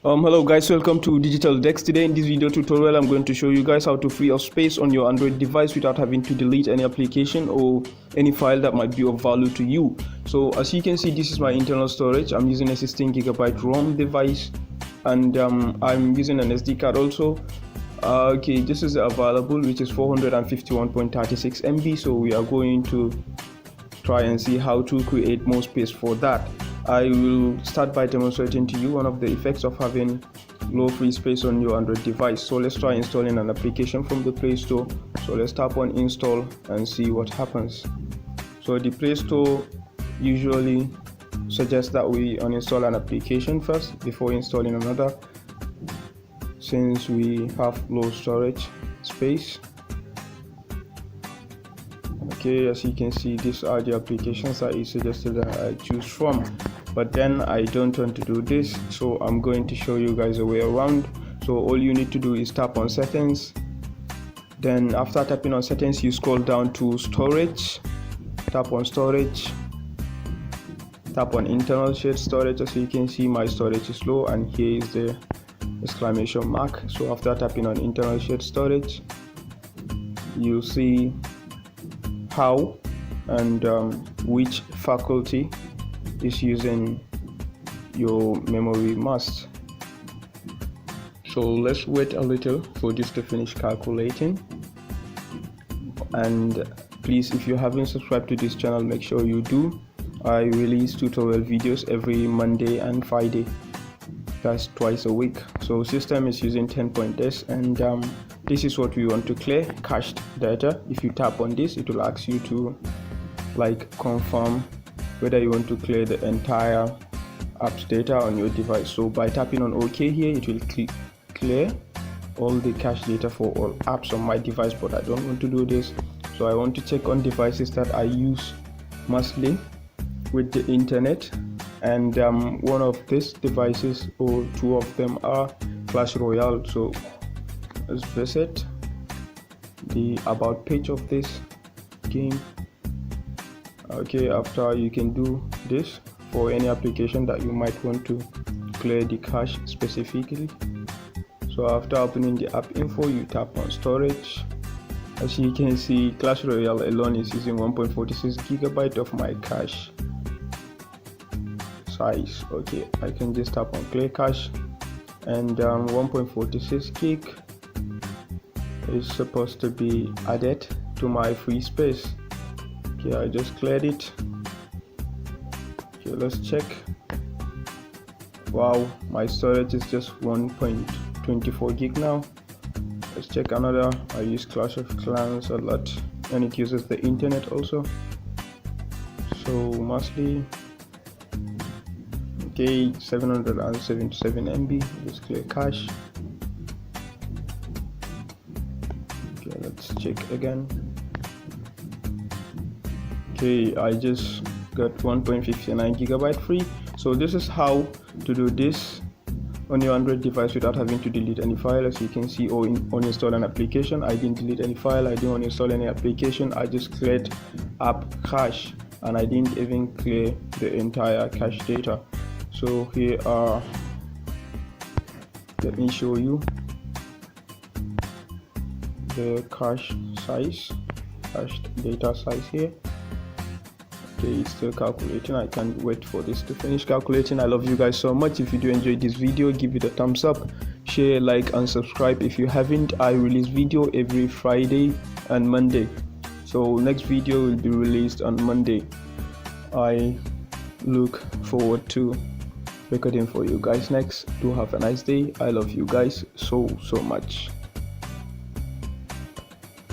Hello guys, welcome to Digital Dex. Today in this video tutorial I'm going to show you guys how to free up space on your Android device without having to delete any application or any file that might be of value to you. So as you can see, this is my internal storage. I'm using a 16GB ROM device and I'm using an SD card also. Okay, this is available, which is 451.36 MB. So we are going to try and see how to create more space for that. I will start by demonstrating to you one of the effects of having low free space on your Android device. So let's try installing an application from the Play Store. So let's tap on install and see what happens. So the Play Store usually suggests that we uninstall an application first before installing another, since we have low storage space. Okay, as you can see, these are the applications that it suggested that I choose from, but then I don't want to do this, so I'm going to show you guys a way around. So all you need to do is tap on settings, then after tapping on settings you scroll down to storage, tap on storage, tap on internal shared storage. As you can see, my storage is low and here is the exclamation mark. So after tapping on internal shared storage, you'll see how and which faculty is using your memory mask. So let's wait a little for this to finish calculating, and please, if you haven't subscribed to this channel, make sure you do. I release tutorial videos every Monday and Friday, that's twice a week. So system is using 10.s and this is what we want to clear: cached data. If you tap on this, it will ask you to confirm whether you want to clear the entire app's data on your device. So by tapping on OK here, it will clear all the cache data for all apps on my device, but I don't want to do this. So I want to check on devices that I use mostly with the internet, and one of these devices, or two of them, are Clash Royale. So let's visit the about page of this game. Okay, after you can do this for any application that you might want to clear the cache specifically. So after opening the app info, you tap on storage. As you can see, Clash Royale alone is using 1.46 GB of my cache size. Okay, I can just tap on clear cache, and 1.46 gig is supposed to be added to my free space. Okay, I just cleared it. Okay, let's check. Wow, my storage is just 1.24 gig now. Let's check another. I use Clash of Clans a lot and it uses the internet also, so mostly. Okay, 777 MB. Let's clear cache. Okay, let's check again. Okay, I just got 1.59 GB free. So this is how to do this on your Android device without having to delete any file. As you can see, or uninstall an application. I didn't delete any file, I didn't uninstall any application. I just cleared app cache, and I didn't even clear the entire cache data. So here are, let me show you the cache size, cached data size here. Okay, it's still calculating. I can't wait for this to finish calculating. I love you guys so much. If you do enjoy this video, give it a thumbs up, share, like and subscribe if you haven't. I release video every Friday and Monday, so next video will be released on Monday. I look forward to recording for you guys next. Do have a nice day. I love you guys so much.